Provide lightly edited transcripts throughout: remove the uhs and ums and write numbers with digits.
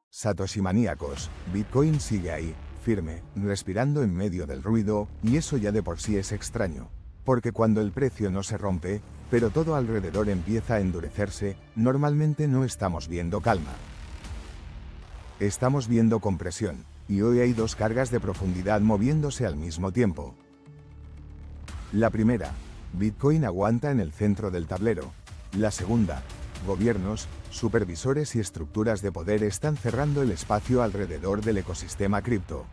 Satoshi maníacos, Bitcoin sigue ahí, firme, respirando en medio del ruido, y eso ya de por sí es extraño. Porque cuando el precio no se rompe, pero todo alrededor empieza a endurecerse, normalmente no estamos viendo calma. Estamos viendo compresión, y hoy hay dos cargas de profundidad moviéndose al mismo tiempo. La primera, Bitcoin aguanta en el centro del tablero. La segunda, gobiernos, supervisores y estructuras de poder están cerrando el espacio alrededor del ecosistema cripto.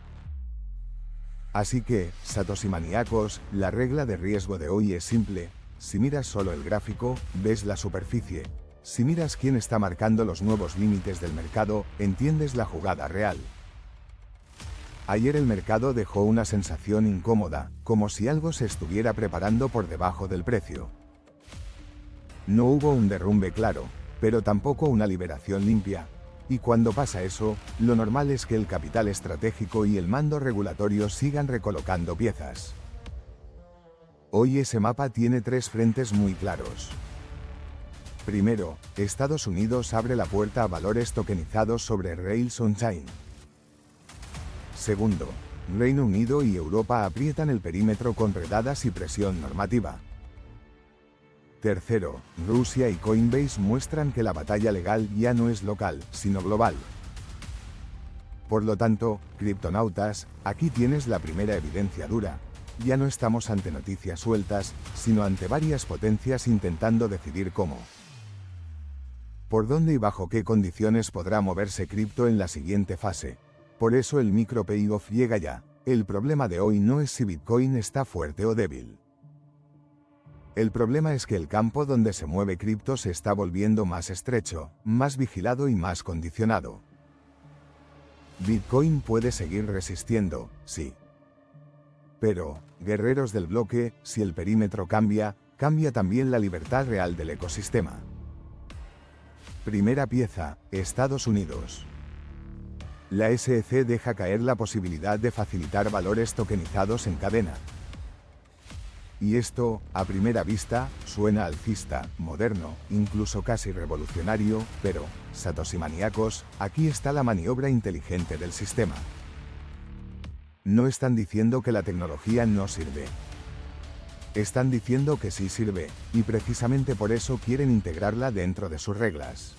Así que, Satoshi maníacos, la regla de riesgo de hoy es simple: si miras solo el gráfico, ves la superficie. Si miras quién está marcando los nuevos límites del mercado, entiendes la jugada real. Ayer el mercado dejó una sensación incómoda, como si algo se estuviera preparando por debajo del precio. No hubo un derrumbe claro, pero tampoco una liberación limpia. Y cuando pasa eso, lo normal es que el capital estratégico y el mando regulatorio sigan recolocando piezas. Hoy ese mapa tiene tres frentes muy claros. Primero, Estados Unidos abre la puerta a valores tokenizados sobre Rails on-chain. Segundo, Reino Unido y Europa aprietan el perímetro con redadas y presión normativa. Tercero, Rusia y Coinbase muestran que la batalla legal ya no es local, sino global. Por lo tanto, criptonautas, aquí tienes la primera evidencia dura. Ya no estamos ante noticias sueltas, sino ante varias potencias intentando decidir cómo, por dónde y bajo qué condiciones podrá moverse cripto en la siguiente fase. Por eso el micro payoff llega ya. El problema de hoy no es si Bitcoin está fuerte o débil. El problema es que el campo donde se mueve cripto se está volviendo más estrecho, más vigilado y más condicionado. Bitcoin puede seguir resistiendo, sí. Pero, guerreros del bloque, si el perímetro cambia, cambia también la libertad real del ecosistema. Primera pieza, Estados Unidos. La SEC deja caer la posibilidad de facilitar valores tokenizados en cadena. Y esto, a primera vista, suena alcista, moderno, incluso casi revolucionario, pero, Satoshi maníacos, aquí está la maniobra inteligente del sistema. No están diciendo que la tecnología no sirve. Están diciendo que sí sirve, y precisamente por eso quieren integrarla dentro de sus reglas.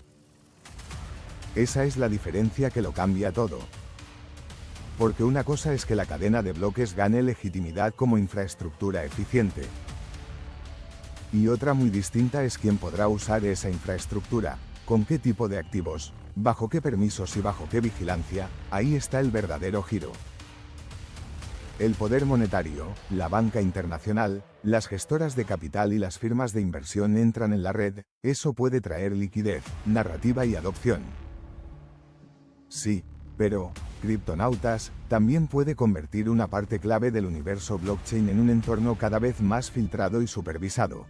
Esa es la diferencia que lo cambia todo. Porque una cosa es que la cadena de bloques gane legitimidad como infraestructura eficiente. Y otra muy distinta es quién podrá usar esa infraestructura, con qué tipo de activos, bajo qué permisos y bajo qué vigilancia. Ahí está el verdadero giro. El poder monetario, la banca internacional, las gestoras de capital y las firmas de inversión entran en la red. Eso puede traer liquidez, narrativa y adopción. Sí, pero, criptonautas, también puede convertir una parte clave del universo blockchain en un entorno cada vez más filtrado y supervisado.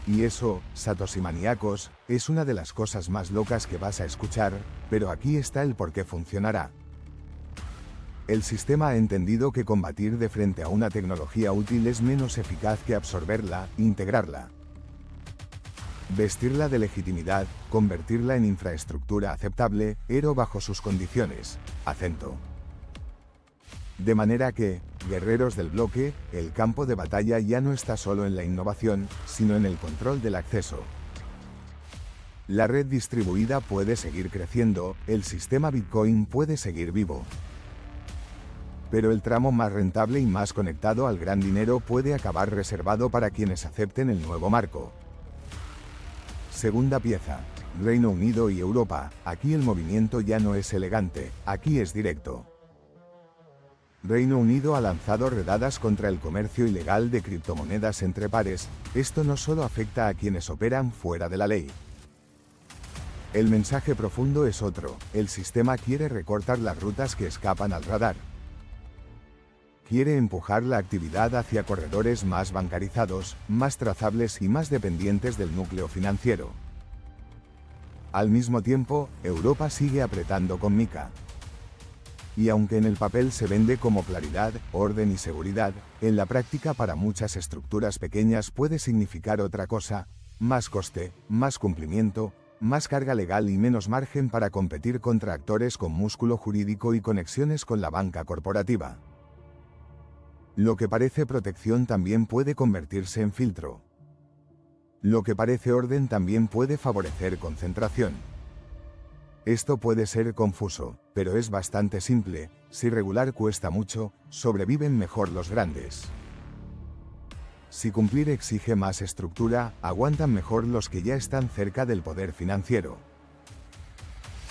Y eso, Satoshi maníacos, es una de las cosas más locas que vas a escuchar, pero aquí está el por qué funcionará. El sistema ha entendido que combatir de frente a una tecnología útil es menos eficaz que absorberla, integrarla. Vestirla de legitimidad, convertirla en infraestructura aceptable, pero bajo sus condiciones. Acento. De manera que, guerreros del bloque, el campo de batalla ya no está solo en la innovación, sino en el control del acceso. La red distribuida puede seguir creciendo, el sistema Bitcoin puede seguir vivo. Pero el tramo más rentable y más conectado al gran dinero puede acabar reservado para quienes acepten el nuevo marco. Segunda pieza, Reino Unido y Europa. Aquí el movimiento ya no es elegante, aquí es directo. Reino Unido ha lanzado redadas contra el comercio ilegal de criptomonedas entre pares. Esto no solo afecta a quienes operan fuera de la ley. El mensaje profundo es otro: el sistema quiere recortar las rutas que escapan al radar. Quiere empujar la actividad hacia corredores más bancarizados, más trazables y más dependientes del núcleo financiero. Al mismo tiempo, Europa sigue apretando con mica. Y aunque en el papel se vende como claridad, orden y seguridad, en la práctica para muchas estructuras pequeñas puede significar otra cosa: más coste, más cumplimiento, más carga legal y menos margen para competir contra actores con músculo jurídico y conexiones con la banca corporativa. Lo que parece protección también puede convertirse en filtro. Lo que parece orden también puede favorecer concentración. Esto puede ser confuso, pero es bastante simple: si regular cuesta mucho, sobreviven mejor los grandes. Si cumplir exige más estructura, aguantan mejor los que ya están cerca del poder financiero.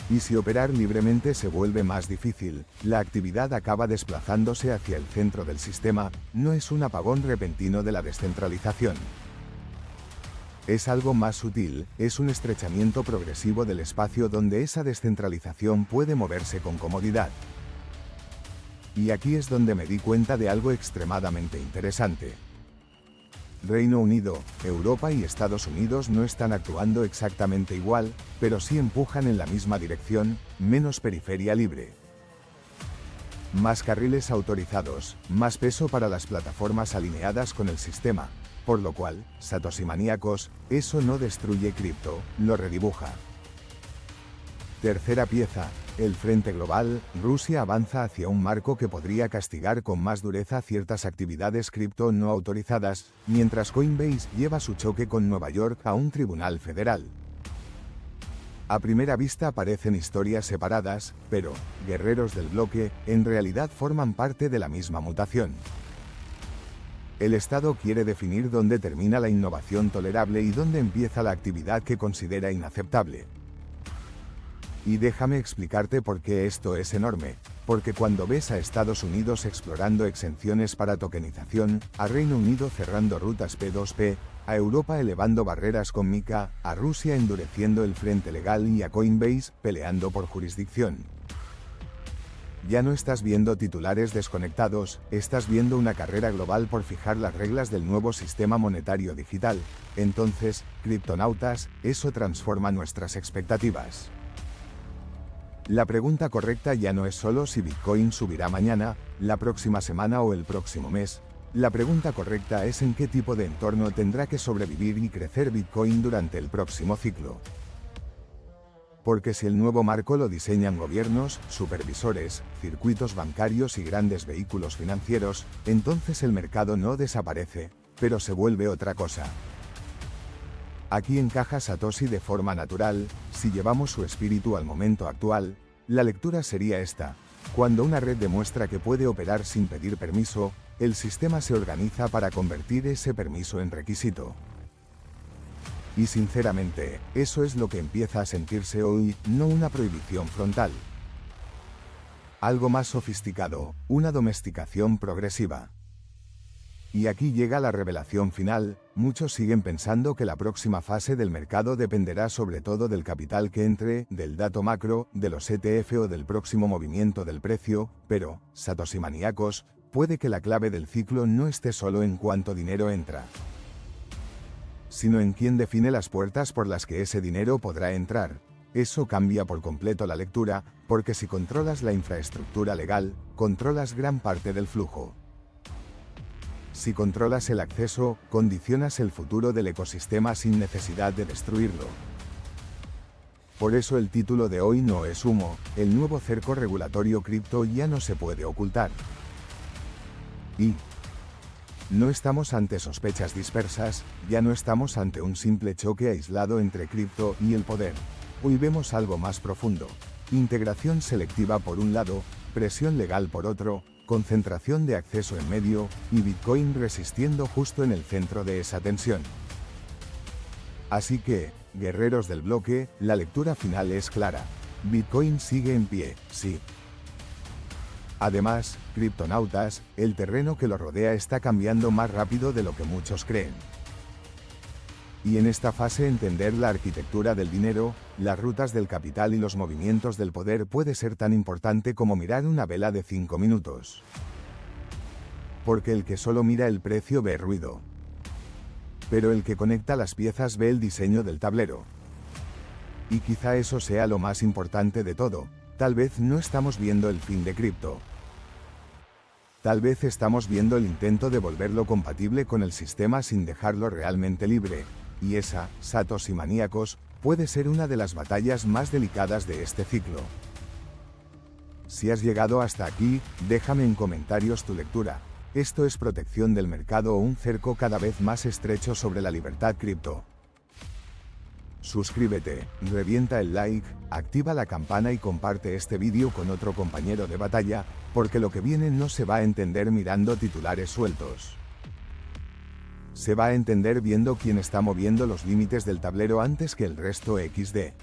Y si operar libremente se vuelve más difícil, la actividad acaba desplazándose hacia el centro del sistema. No es un apagón repentino de la descentralización. Es algo más sutil, es un estrechamiento progresivo del espacio donde esa descentralización puede moverse con comodidad. Y aquí es donde me di cuenta de algo extremadamente interesante. Reino Unido, Europa y Estados Unidos no están actuando exactamente igual, pero sí empujan en la misma dirección: menos periferia libre. Más carriles autorizados, más peso para las plataformas alineadas con el sistema. Por lo cual, Satoshi maníacos, eso no destruye cripto, lo redibuja. Tercera pieza: el frente global. Rusia avanza hacia un marco que podría castigar con más dureza ciertas actividades cripto no autorizadas, mientras Coinbase lleva su choque con Nueva York a un tribunal federal. A primera vista parecen historias separadas, pero, guerreros del bloque, en realidad forman parte de la misma mutación. El Estado quiere definir dónde termina la innovación tolerable y dónde empieza la actividad que considera inaceptable. Y déjame explicarte por qué esto es enorme: porque cuando ves a Estados Unidos explorando exenciones para tokenización, a Reino Unido cerrando rutas P2P, a Europa elevando barreras con MiCA, a Rusia endureciendo el frente legal y a Coinbase peleando por jurisdicción, ya no estás viendo titulares desconectados, estás viendo una carrera global por fijar las reglas del nuevo sistema monetario digital. Entonces, criptonautas, eso transforma nuestras expectativas. La pregunta correcta ya no es solo si Bitcoin subirá mañana, la próxima semana o el próximo mes. La pregunta correcta es en qué tipo de entorno tendrá que sobrevivir y crecer Bitcoin durante el próximo ciclo. Porque si el nuevo marco lo diseñan gobiernos, supervisores, circuitos bancarios y grandes vehículos financieros, entonces el mercado no desaparece, pero se vuelve otra cosa. Aquí encaja Satoshi de forma natural. Si llevamos su espíritu al momento actual, la lectura sería esta: cuando una red demuestra que puede operar sin pedir permiso, el sistema se organiza para convertir ese permiso en requisito. Y sinceramente, eso es lo que empieza a sentirse hoy, no una prohibición frontal. Algo más sofisticado, una domesticación progresiva. Y aquí llega la revelación final: muchos siguen pensando que la próxima fase del mercado dependerá sobre todo del capital que entre, del dato macro, de los ETF o del próximo movimiento del precio, pero, Satoshi maníacos, puede que la clave del ciclo no esté solo en cuánto dinero entra, sino en quién define las puertas por las que ese dinero podrá entrar. Eso cambia por completo la lectura, porque si controlas la infraestructura legal, controlas gran parte del flujo. Si controlas el acceso, condicionas el futuro del ecosistema sin necesidad de destruirlo. Por eso el título de hoy no es humo: el nuevo cerco regulatorio cripto ya no se puede ocultar. Y no estamos ante sospechas dispersas, ya no estamos ante un simple choque aislado entre cripto y el poder. Hoy vemos algo más profundo: integración selectiva por un lado, presión legal por otro, concentración de acceso en medio, y Bitcoin resistiendo justo en el centro de esa tensión. Así que, guerreros del bloque, la lectura final es clara: Bitcoin sigue en pie, sí. Además, criptonautas, el terreno que lo rodea está cambiando más rápido de lo que muchos creen. Y en esta fase entender la arquitectura del dinero, las rutas del capital y los movimientos del poder puede ser tan importante como mirar una vela de 5 minutos. Porque el que solo mira el precio ve ruido. Pero el que conecta las piezas ve el diseño del tablero. Y quizá eso sea lo más importante de todo: Tal vez no estamos viendo el fin de cripto. Tal vez estamos viendo el intento de volverlo compatible con el sistema sin dejarlo realmente libre, y esa, Satoshi maníacos, puede ser una de las batallas más delicadas de este ciclo. Si has llegado hasta aquí, déjame en comentarios tu lectura. ¿Esto es protección del mercado o un cerco cada vez más estrecho sobre la libertad cripto? Suscríbete, revienta el like, activa la campana y comparte este vídeo con otro compañero de batalla, porque lo que viene no se va a entender mirando titulares sueltos. Se va a entender viendo quién está moviendo los límites del tablero antes que el resto XD.